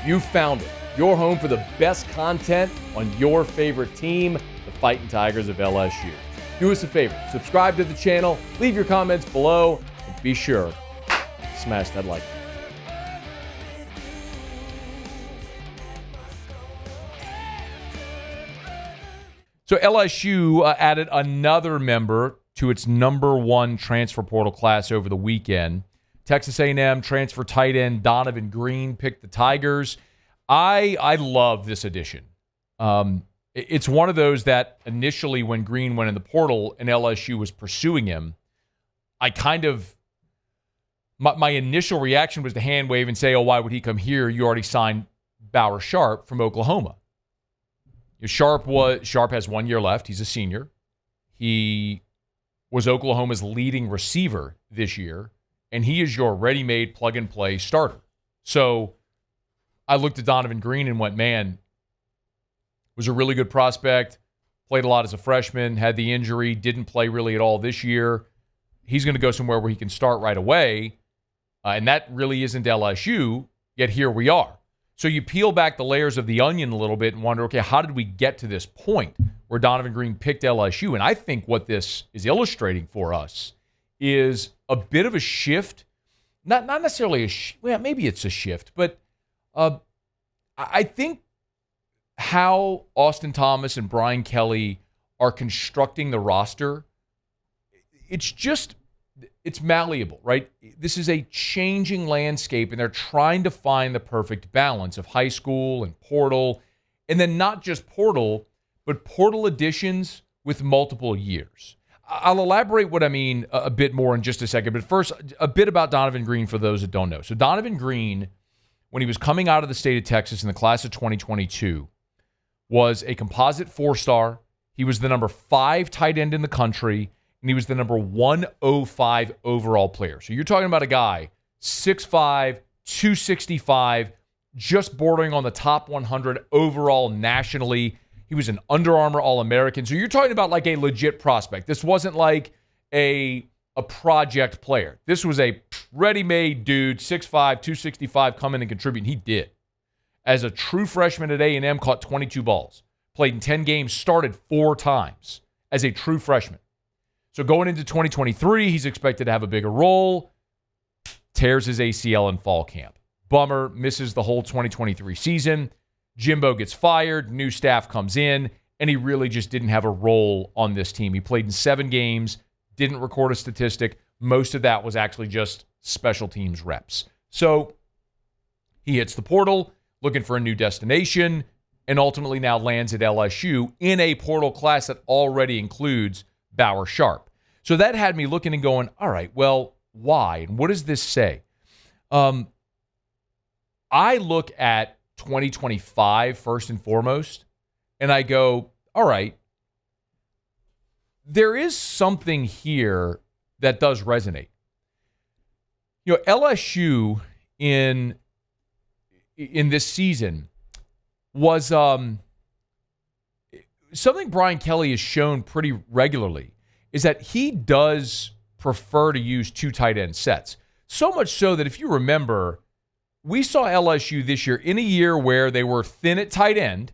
You found it. Your home for the best content on your favorite team, the Fighting Tigers of LSU. Do us a favor, subscribe to the channel, leave your comments below, and be sure to smash that like button. So LSU added another member to its number one transfer portal class over the weekend. Texas A&M transfer tight end Donovan Green picked the Tigers. I love this addition. It's one of those that initially when Green went in the portal and LSU was pursuing him, my initial reaction was to hand wave and say, oh, why would he come here? You already signed Bauer Sharp from Oklahoma. Sharp has 1 year left. He's a senior. He was Oklahoma's leading receiver this year, and he is your ready-made plug-and-play starter. So I looked at Donovan Green and went, man, was a really good prospect, played a lot as a freshman, had the injury, didn't play really at all this year. He's going to go somewhere where he can start right away, and that really isn't LSU, yet here we are. So you peel back the layers of the onion a little bit and wonder, okay, how did we get to this point where Donovan Green picked LSU? And I think what this is illustrating for us is a bit of a shift. Not necessarily maybe it's a shift, but I think how Austin Thomas and Brian Kelly are constructing the roster, it's malleable, right? This is a changing landscape, and they're trying to find the perfect balance of high school and portal, and then not just portal, but portal additions with multiple years. I'll elaborate what I mean a bit more in just a second, but first, a bit about Donovan Green for those that don't know. So Donovan Green, when he was coming out of the state of Texas in the class of 2022, was a composite 4-star. He was the number 5 tight end in the country, and he was the number 105 overall player. So you're talking about a guy, 6'5", 265, just bordering on the top 100 overall nationally. He was an Under Armour All-American. So you're talking about like a legit prospect. This wasn't like a project player. This was a ready-made dude, 6'5", 265, come in and contribute. And he did. As a true freshman at A&M, caught 22 balls. Played in 10 games, started 4 times as a true freshman. So going into 2023, he's expected to have a bigger role. Tears his ACL in fall camp. Bummer, misses the whole 2023 season. Jimbo gets fired, new staff comes in, and he really just didn't have a role on this team. He played in 7 games, didn't record a statistic. Most of that was actually just special teams reps. So he hits the portal, looking for a new destination, and ultimately now lands at LSU in a portal class that already includes Bauer Sharp. So that had me looking and going, all right, well, why? And what does this say? I look at 2025 first and foremost, and I go, all right, there is something here that does resonate. LSU in this season was something Brian Kelly has shown pretty regularly is that he does prefer to use 2 tight end sets. So much so that if you remember, we saw LSU this year in a year where they were thin at tight end,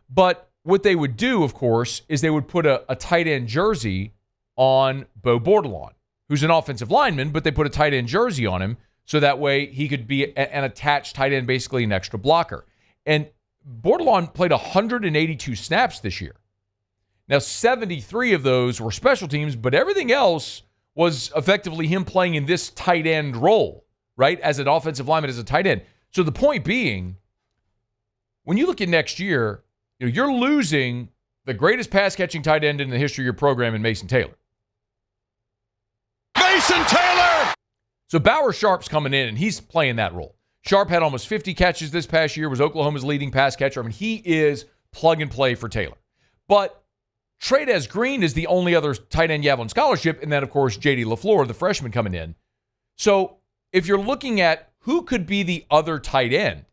but what they would do, of course, is they would put a tight end jersey on Bo Bordelon, who's an offensive lineman, but they put a tight end jersey on him so that way he could be an attached tight end, basically an extra blocker. And Bordelon played 182 snaps this year. Now, 73 of those were special teams, but everything else was effectively him playing in this tight end role, right, as an offensive lineman, as a tight end. So the point being, when you look at next year, you're losing the greatest pass-catching tight end in the history of your program in Mason Taylor. Mason Taylor! So Bauer Sharp's coming in, and he's playing that role. Sharp had almost 50 catches this past year, was Oklahoma's leading pass catcher. I mean, he is plug-and-play for Taylor. But Trey'Dez Green is the only other tight end you have on scholarship, and then, of course, J.D. LaFleur, the freshman, coming in. So if you're looking at who could be the other tight end,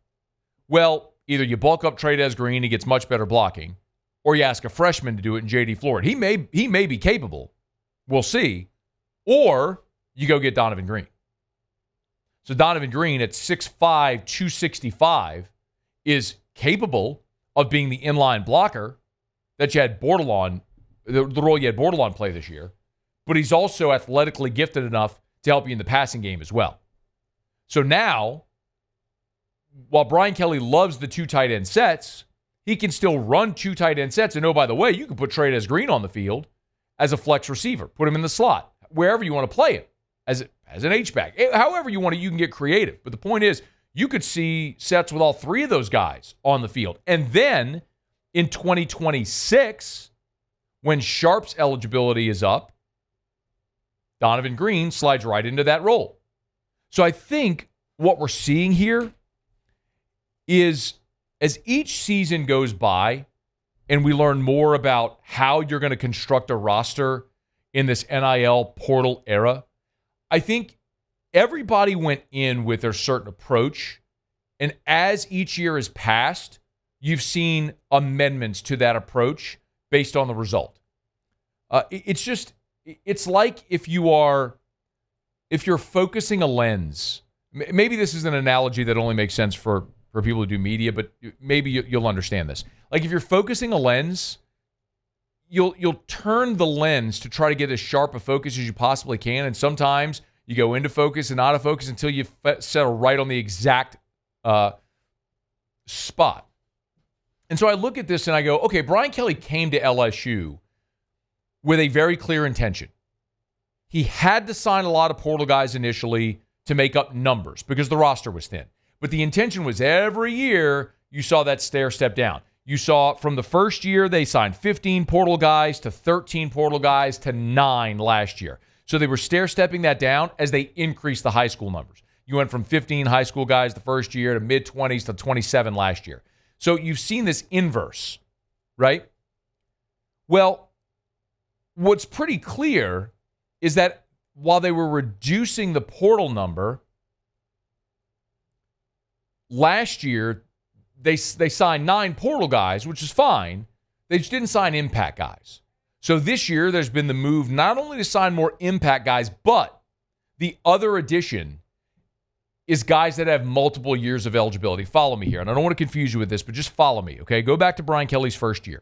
well, either you bulk up Trey'Dez Green, he gets much better blocking, or you ask a freshman to do it in J.D. Florida. He may be capable. We'll see. Or you go get Donovan Green. So Donovan Green at 6'5", 265 is capable of being the inline blocker that you had Bordelon, the role you had Bordelon play this year. But he's also athletically gifted enough to help you in the passing game as well. So now, while Brian Kelly loves the two tight end sets, he can still run two tight end sets. And oh, by the way, you can put Trey'Dez Green on the field as a flex receiver. Put him in the slot, wherever you want to play him, as an H-back. However you want to, you can get creative. But the point is, you could see sets with all three of those guys on the field. And then in 2026, when Sharp's eligibility is up, Donovan Green slides right into that role. So I think what we're seeing here is as each season goes by and we learn more about how you're going to construct a roster in this NIL portal era, I think everybody went in with their certain approach. And as each year has passed, you've seen amendments to that approach based on the result. It's like if you're focusing a lens, maybe this is an analogy that only makes sense for people who do media, but maybe you'll understand this. Like if you're focusing a lens, you'll turn the lens to try to get as sharp a focus as you possibly can. And sometimes you go into focus and out of focus until you settle right on the exact spot. And so I look at this and I go, okay, Brian Kelly came to LSU with a very clear intention. He had to sign a lot of portal guys initially to make up numbers because the roster was thin. But the intention was every year you saw that stair step down. You saw from the first year they signed 15 portal guys to 13 portal guys to 9 last year. So they were stair stepping that down as they increased the high school numbers. You went from 15 high school guys the first year to mid-20s to 27 last year. So you've seen this inverse, right? Well, what's pretty clear is that while they were reducing the portal number, last year they signed 9 portal guys, which is fine. They just didn't sign impact guys. So this year there's been the move not only to sign more impact guys, but the other addition is guys that have multiple years of eligibility. Follow me here, and I don't want to confuse you with this, but just follow me, okay? Go back to Brian Kelly's first year.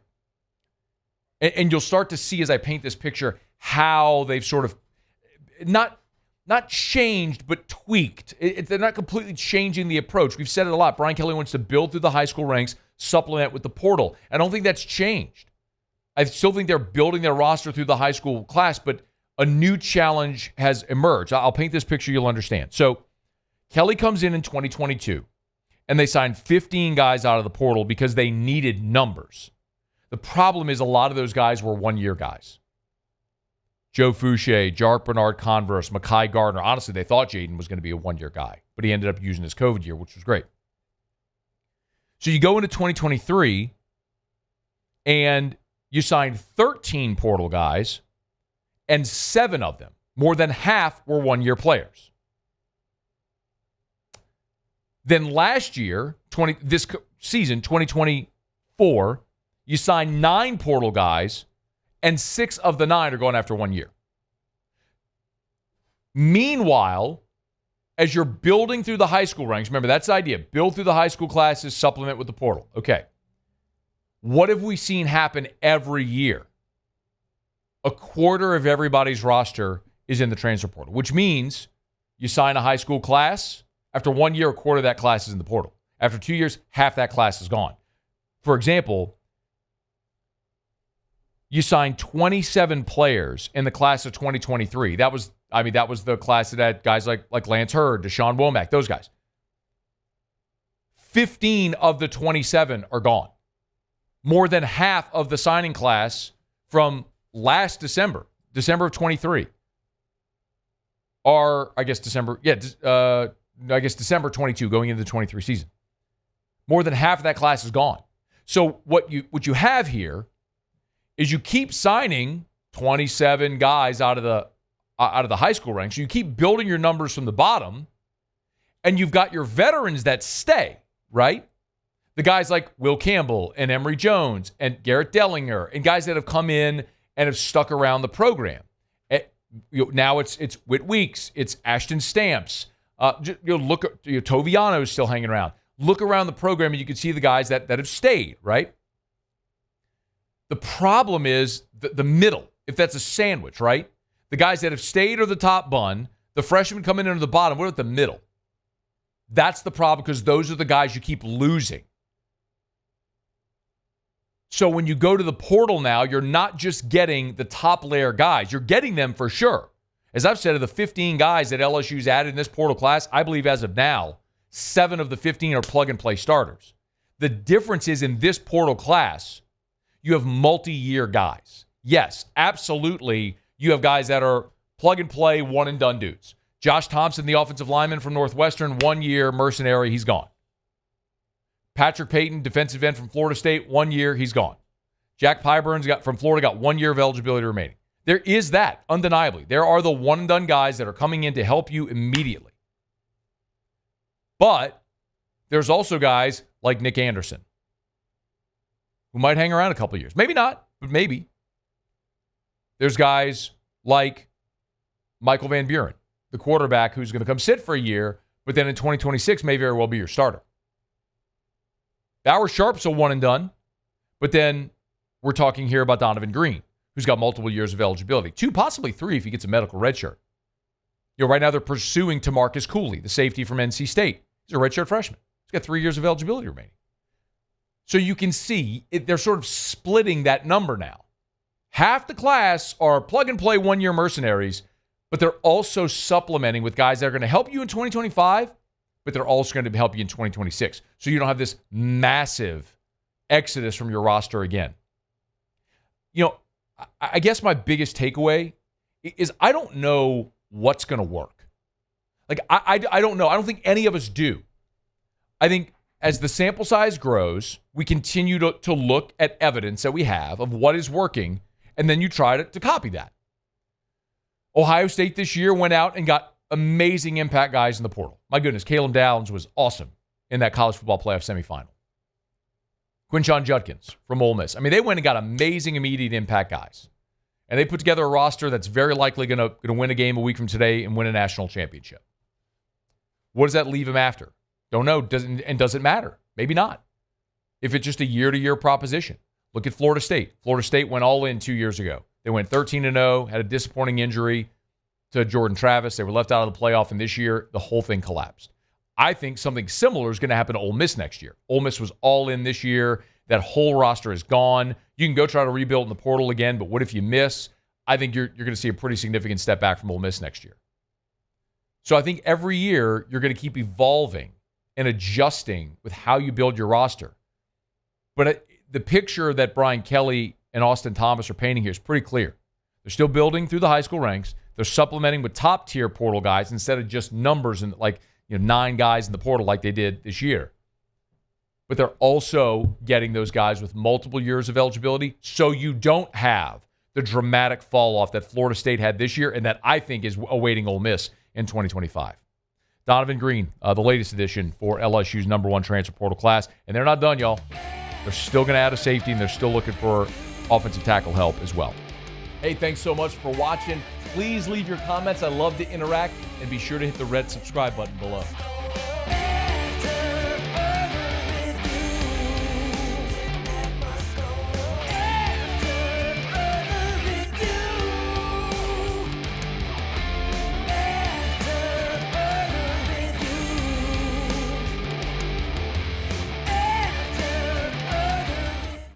And you'll start to see as I paint this picture how they've sort of not changed, but tweaked. They're not completely changing the approach. We've said it a lot. Brian Kelly wants to build through the high school ranks, supplement with the portal. I don't think that's changed. I still think they're building their roster through the high school class, but a new challenge has emerged. I'll paint this picture you'll understand. So Kelly comes in 2022, and they signed 15 guys out of the portal because they needed numbers. The problem is a lot of those guys were one-year guys. Joe Fouché, Jark Bernard Converse, Mekhi Gardner. Honestly, they thought Jaden was going to be a one-year guy, but he ended up using his COVID year, which was great. So you go into 2023, and you signed 13 portal guys, and 7 of them, more than half, were one-year players. Then last year, this season, 2024, you signed 9 portal guys, and 6 of the 9 are going after 1 year. Meanwhile, as you're building through the high school ranks, remember that's the idea, build through the high school classes, supplement with the portal. Okay. What have we seen happen every year? A quarter of everybody's roster is in the transfer portal, which means you sign a high school class. After 1 year, a quarter of that class is in the portal. After 2 years, half that class is gone. For example, you signed 27 players in the class of 2023. That was the class that had guys like Lance Hurd, Deshaun Womack, those guys. 15 of the 27 are gone. More than half of the signing class from last December of 23, December 22 going into the 23 season. More than half of that class is gone. So what you have here is you keep signing 27 guys out of the high school ranks. You keep building your numbers from the bottom, and you've got your veterans that stay, right? The guys like Will Campbell and Emory Jones and Garrett Dellinger and guys that have come in and have stuck around the program. Now it's Whit Weeks, it's Ashton Stamps, Look at Toviano is still hanging around. Look around the program and you can see the guys that have stayed, right? The problem is the middle, if that's a sandwich, right? The guys that have stayed are the top bun. The freshmen come in under the bottom. What about the middle? That's the problem because those are the guys you keep losing. So when you go to the portal now, you're not just getting the top layer guys. You're getting them for sure. As I've said, of the 15 guys that LSU's added in this portal class, I believe as of now, 7 of the 15 are plug-and-play starters. The difference is in this portal class, you have multi-year guys. Yes, absolutely, you have guys that are plug-and-play, one-and-done dudes. Josh Thompson, the offensive lineman from Northwestern, 1 year, mercenary, he's gone. Patrick Payton, defensive end from Florida State, 1 year, he's gone. Jack Pyburns from Florida got 1 year of eligibility remaining. There is that, undeniably. There are the one-and-done guys that are coming in to help you immediately. But there's also guys like Nick Anderson who might hang around a couple of years. Maybe not, but maybe. There's guys like Michael Van Buren, the quarterback who's going to come sit for a year, but then in 2026 may very well be your starter. Bauer Sharp's a one-and-done, but then we're talking here about Donovan Green, who's got multiple years of eligibility. 2, possibly 3 if he gets a medical redshirt. Right now they're pursuing Tamarcus Cooley, the safety from NC State. He's a redshirt freshman. He's got 3 years of eligibility remaining. So you can see they're sort of splitting that number now. Half the class are plug-and-play 1-year mercenaries, but they're also supplementing with guys that are going to help you in 2025, but they're also going to help you in 2026. So you don't have this massive exodus from your roster again. I guess my biggest takeaway is I don't know what's going to work. I don't know. I don't think any of us do. I think as the sample size grows, we continue to look at evidence that we have of what is working, and then you try to copy that. Ohio State this year went out and got amazing impact guys in the portal. My goodness, Caleb Downs was awesome in that college football playoff semifinal. Quinshon Judkins from Ole Miss. I mean, they went and got amazing immediate impact guys. And they put together a roster that's very likely going to win a game a week from today and win a national championship. What does that leave them after? Don't know. Does it matter? Maybe not. If it's just a year-to-year proposition. Look at Florida State. Florida State went all in 2 years ago. They went 13-0, had a disappointing injury to Jordan Travis. They were left out of the playoff, and this year, the whole thing collapsed. I think something similar is going to happen to Ole Miss next year. Ole Miss was all in this year. That whole roster is gone. You can go try to rebuild in the portal again, but what if you miss? I think you're going to see a pretty significant step back from Ole Miss next year. So I think every year you're going to keep evolving and adjusting with how you build your roster. But the picture that Brian Kelly and Austin Thomas are painting here is pretty clear. They're still building through the high school ranks. They're supplementing with top-tier portal guys instead of just numbers and 9 guys in the portal like they did this year. But they're also getting those guys with multiple years of eligibility so you don't have the dramatic fall-off that Florida State had this year and that I think is awaiting Ole Miss in 2025. Donovan Green, the latest addition for LSU's number 1 transfer portal class. And they're not done, y'all. They're still going to add a safety, and they're still looking for offensive tackle help as well. Hey, thanks so much for watching. Please leave your comments. I love to interact, and be sure to hit the red subscribe button below.